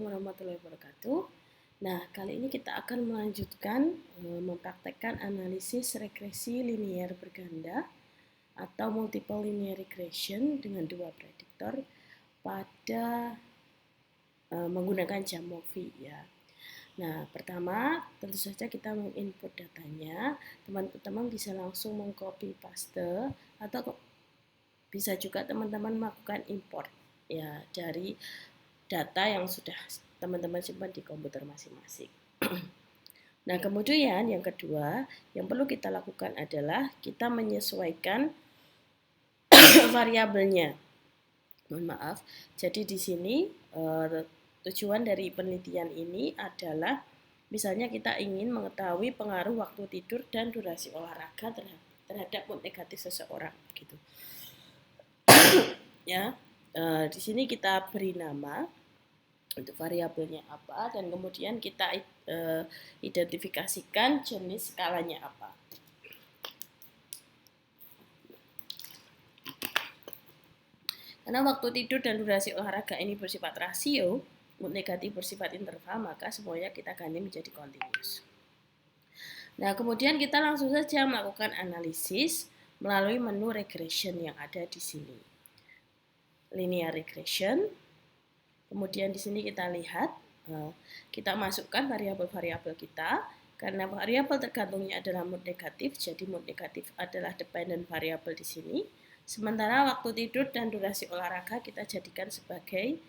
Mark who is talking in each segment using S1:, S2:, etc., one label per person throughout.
S1: Warahmatullahi wabarakatuh. Nah, kali ini kita akan melanjutkan mempraktekkan analisis regresi linear berganda atau multiple linear regression dengan dua prediktor pada menggunakan Jamovi ya. Nah, pertama tentu saja kita menginput datanya. Teman-teman bisa langsung mengcopy paste atau bisa juga teman-teman melakukan import ya dari data yang sudah teman-teman simpan di komputer masing-masing. Nah, kemudian yang kedua yang perlu kita lakukan adalah kita menyesuaikan variabelnya. Mohon maaf. Jadi di sini tujuan dari penelitian ini adalah misalnya kita ingin mengetahui pengaruh waktu tidur dan durasi olahraga terhadap mood negatif seseorang gitu. Ya, di sini kita beri nama untuk variabelnya apa dan kemudian kita identifikasikan jenis skalanya apa. Karena waktu tidur dan durasi olahraga ini bersifat rasio, mood negatif bersifat interval, maka semuanya kita ganti menjadi continuous. Nah, kemudian kita langsung saja melakukan analisis melalui menu regression yang ada di sini. Linear regression. Kemudian di sini kita lihat, kita masukkan variabel-variabel kita. Karena variabel tergantungnya adalah mood negatif, jadi mood negatif adalah dependent variable di sini. Sementara waktu tidur dan durasi olahraga kita jadikan sebagai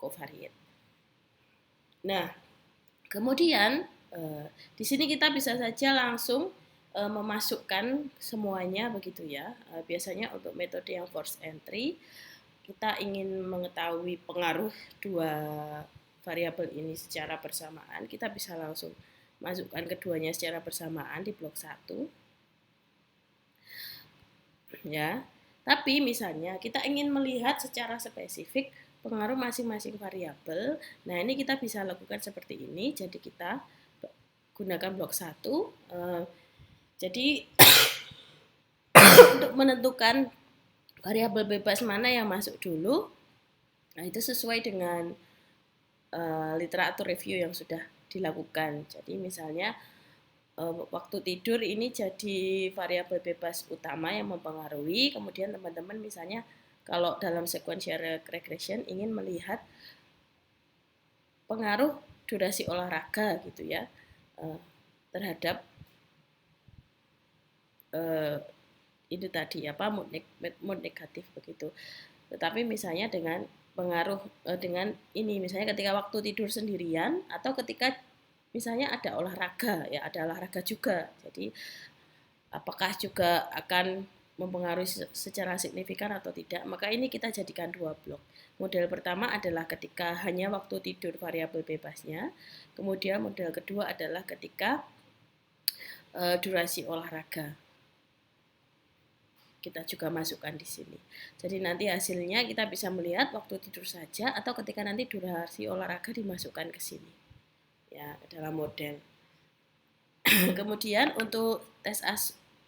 S1: covariate. Nah, kemudian di sini kita bisa saja langsung memasukkan semuanya begitu ya. Biasanya untuk metode yang force entry, kita ingin mengetahui pengaruh dua variabel ini secara bersamaan, kita bisa langsung masukkan keduanya secara bersamaan di blok 1. Ya. Tapi misalnya kita ingin melihat secara spesifik pengaruh masing-masing variabel. Nah, ini kita bisa lakukan seperti ini. Jadi kita gunakan blok 1. Jadi untuk menentukan variabel bebas mana yang masuk dulu, nah itu sesuai dengan literatur review yang sudah dilakukan. Jadi misalnya waktu tidur ini jadi variabel bebas utama yang mempengaruhi. Kemudian teman-teman misalnya kalau dalam sequential regression ingin melihat pengaruh durasi olahraga gitu ya terhadap itu tadi apa mood negatif begitu. Tetapi misalnya dengan pengaruh dengan ini misalnya ketika waktu tidur sendirian atau ketika misalnya ada olahraga ya ada olahraga juga. Jadi apakah juga akan mempengaruhi secara signifikan atau tidak, maka ini kita jadikan dua blok. Model pertama adalah ketika hanya waktu tidur variabel bebasnya, kemudian model kedua adalah ketika durasi olahraga. Kita juga masukkan di sini. Jadi nanti hasilnya kita bisa melihat waktu tidur saja atau ketika nanti durasi olahraga dimasukkan ke sini. Ya, dalam model. Kemudian untuk tes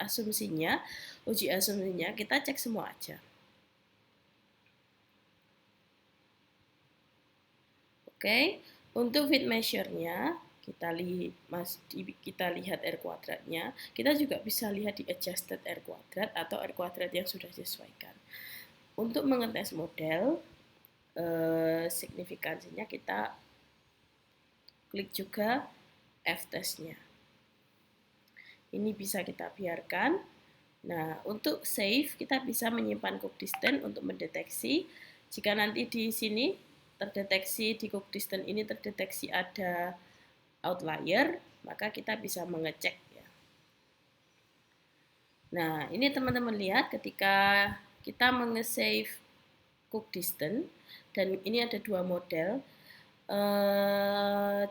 S1: asumsinya, uji asumsinya kita cek semua aja. Oke, untuk fit measure-nya kita lihat R kuadratnya, kita juga bisa lihat di adjusted R kuadrat atau R kuadrat yang sudah disesuaikan. Untuk mengetes model signifikansinya kita klik juga F-testnya. Ini bisa kita biarkan. Nah, untuk save kita bisa menyimpan cookdistance untuk mendeteksi jika nanti di sini terdeteksi di cookdistance ini terdeteksi ada outlier, maka kita bisa mengecek ya. Nah, ini teman-teman lihat ketika kita menge-save cookdistance dan ini ada dua model,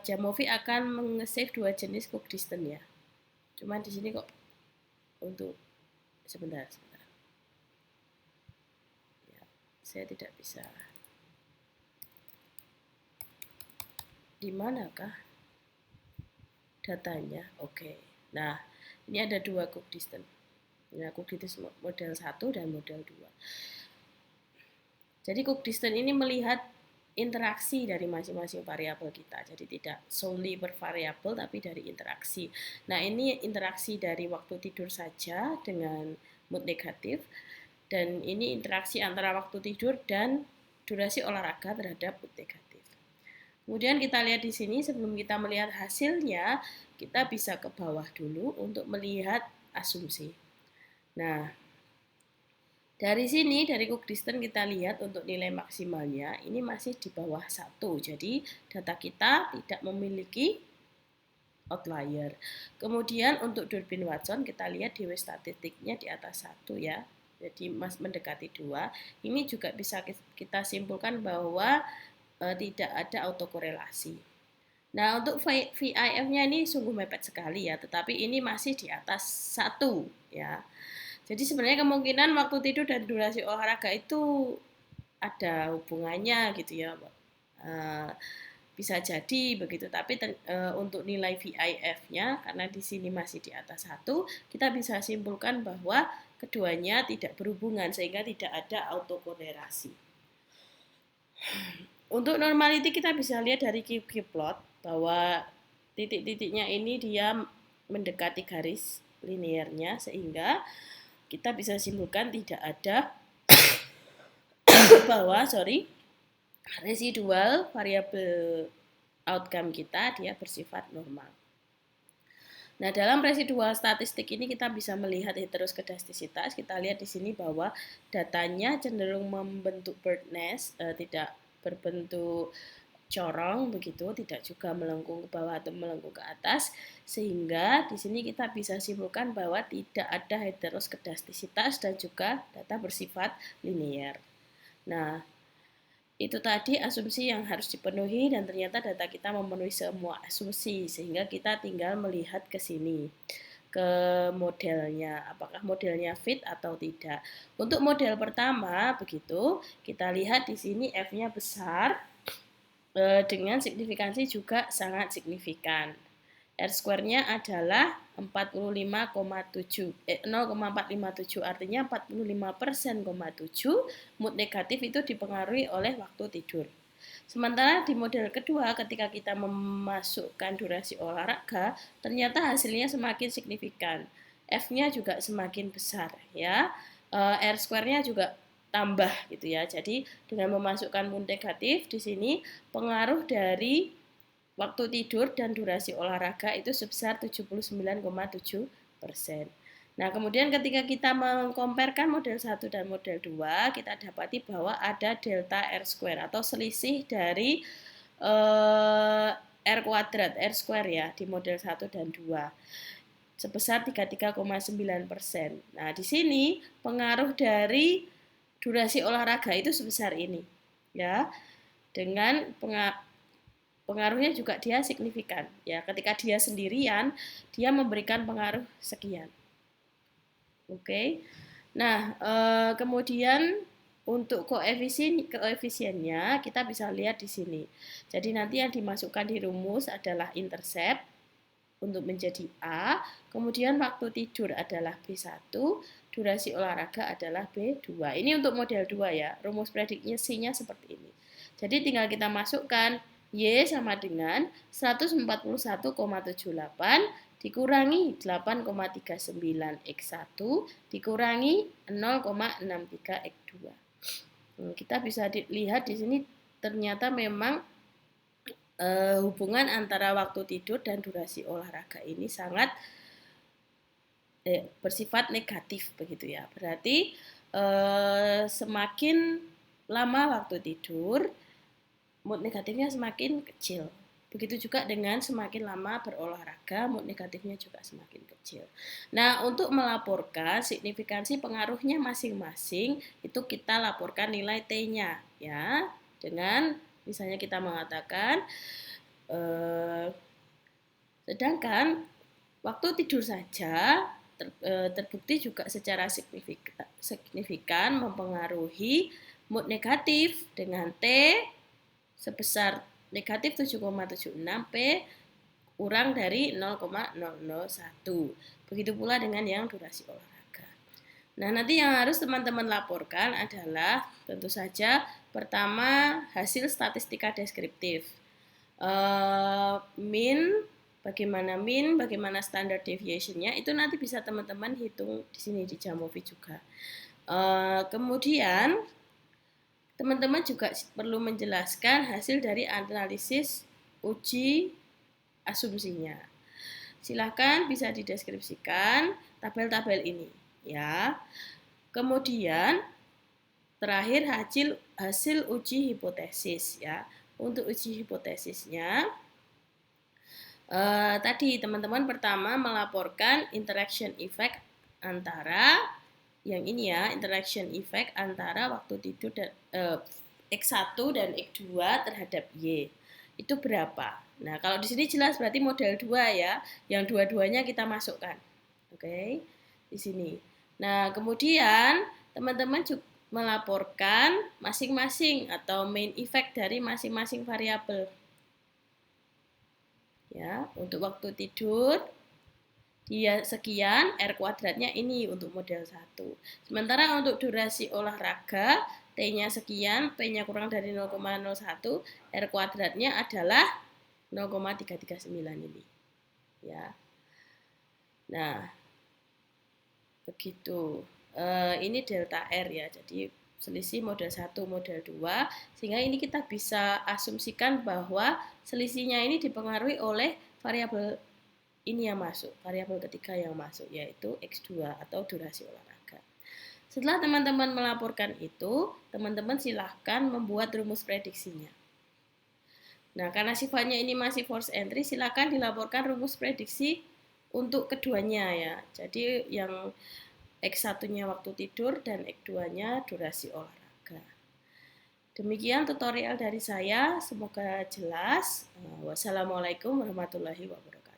S1: Jamovi akan menge-save dua jenis cookdistance ya. Cuma di sini kok untuk sebentar. Ya, saya tidak bisa. Di manakah datanya? Oke. Nah, ini ada dua cookdistance. Nah, cookdistance model 1 dan model 2. Jadi cookdistance ini melihat interaksi dari masing-masing variabel kita. Jadi tidak solely per variabel tapi dari interaksi. Nah, ini interaksi dari waktu tidur saja dengan mood negatif, dan ini interaksi antara waktu tidur dan durasi olahraga terhadap mood negatif. Kemudian kita lihat di sini, sebelum kita melihat hasilnya, kita bisa ke bawah dulu untuk melihat asumsi. Nah, dari sini, dari Cook-Distance kita lihat untuk nilai maksimalnya ini masih di bawah 1. Jadi data kita tidak memiliki outlier. Kemudian untuk Durbin Watson kita lihat DW statistiknya di atas 1 ya. Jadi mendekati 2. Ini juga bisa kita simpulkan bahwa tidak ada autokorelasi. Nah, untuk VIF-nya ini sungguh mepet sekali ya, tetapi ini masih di atas 1 ya. Jadi sebenarnya kemungkinan waktu tidur dan durasi olahraga itu ada hubungannya gitu ya, bisa jadi begitu. Tapi untuk nilai VIF-nya karena di sini masih di atas 1, kita bisa simpulkan bahwa keduanya tidak berhubungan sehingga tidak ada autokorelasi. Untuk normality kita bisa lihat dari QQ-plot bahwa titik-titiknya ini dia mendekati garis linearnya sehingga kita bisa simpulkan tidak ada bahwa residual variabel outcome kita dia bersifat normal. Nah, dalam residual statistik ini kita bisa melihat heteroskedastisitas. Kita lihat di sini bahwa datanya cenderung membentuk bird nest, tidak berbentuk corong begitu, tidak juga melengkung ke bawah atau melengkung ke atas, sehingga di sini kita bisa simpulkan bahwa tidak ada heteroskedastisitas dan juga data bersifat linear. Nah, itu tadi asumsi yang harus dipenuhi dan ternyata data kita memenuhi semua asumsi sehingga kita tinggal melihat ke sini ke modelnya, apakah modelnya fit atau tidak. Untuk model pertama begitu, kita lihat di sini F-nya besar dengan signifikansi juga sangat signifikan. R-square-nya adalah 0,457, artinya 45%,7. Mood negatif itu dipengaruhi oleh waktu tidur. Sementara di model kedua ketika kita memasukkan durasi olahraga, ternyata hasilnya semakin signifikan. F-nya juga semakin besar ya. R-square-nya juga tambah gitu ya. Jadi dengan memasukkan mood negatif di sini pengaruh dari waktu tidur dan durasi olahraga itu sebesar 79,7%. Nah, kemudian ketika kita mengkomparkan model 1 dan model 2, kita dapati bahwa ada delta R square atau selisih dari R kuadrat, R square ya, di model 1 dan 2 sebesar 33,9%. Nah, di sini pengaruh dari durasi olahraga itu sebesar ini ya. Dengan pengaruhnya juga dia signifikan ya, ketika dia sendirian dia memberikan pengaruh sekian. Oke. Nah, kemudian untuk koefisiennya kita bisa lihat di sini. Jadi nanti yang dimasukkan di rumus adalah intercept untuk menjadi A, kemudian waktu tidur adalah B1, durasi olahraga adalah B2. Ini untuk model 2 ya, rumus prediksinya seperti ini. Jadi tinggal kita masukkan Y sama dengan 141,78 dikurangi 8,39 X1 dikurangi 0,63 X2. Kita bisa lihat di sini ternyata memang hubungan antara waktu tidur dan durasi olahraga ini sangat bersifat negatif begitu ya. Berarti semakin lama waktu tidur, mood negatifnya semakin kecil. Begitu juga dengan semakin lama berolahraga, mood negatifnya juga semakin kecil. Nah, untuk melaporkan signifikansi pengaruhnya masing-masing, itu kita laporkan nilai T-nya ya. Dengan misalnya kita mengatakan sedangkan waktu tidur saja terbukti juga secara signifikan mempengaruhi mood negatif dengan T sebesar negatif 7,76 P kurang dari 0,001. Begitu pula dengan yang durasi olahraga. Nah, nanti yang harus teman-teman laporkan adalah tentu saja pertama hasil statistika deskriptif. Bagaimana standard deviation-nya itu nanti bisa teman-teman hitung di sini di Jamovi juga. Kemudian teman-teman juga perlu menjelaskan hasil dari analisis uji asumsinya. Silahkan bisa dideskripsikan tabel-tabel ini ya. Kemudian terakhir hasil uji hipotesis ya. Untuk uji hipotesisnya tadi teman-teman pertama melaporkan interaction effect antara yang ini ya, interaction effect antara waktu tidur dan X1 dan X2 terhadap Y. Itu berapa? Nah, kalau di sini jelas berarti model 2 ya, yang dua-duanya kita masukkan. Oke, di sini. Nah, kemudian teman-teman juga melaporkan masing-masing atau main effect dari masing-masing variabel. Ya, untuk waktu tidur dia sekian, R kuadratnya ini untuk model 1. Sementara untuk durasi olahraga, T-nya sekian, P-nya kurang dari 0,01, R kuadratnya adalah 0,339 ini. Ya. Nah, begitu. Ini delta R ya, jadi selisih model 1, model 2, sehingga ini kita bisa asumsikan bahwa selisihnya ini dipengaruhi oleh variabel ini yang masuk, variabel ketiga yang masuk, yaitu X2 atau durasi olahraga. Setelah teman-teman melaporkan itu, teman-teman silahkan membuat rumus prediksinya. Nah, karena sifatnya ini masih force entry, silahkan dilaporkan rumus prediksi untuk keduanya ya. Jadi yang X1-nya waktu tidur dan X2-nya durasi olahraga. Demikian tutorial dari saya, semoga jelas. Wassalamualaikum warahmatullahi wabarakatuh.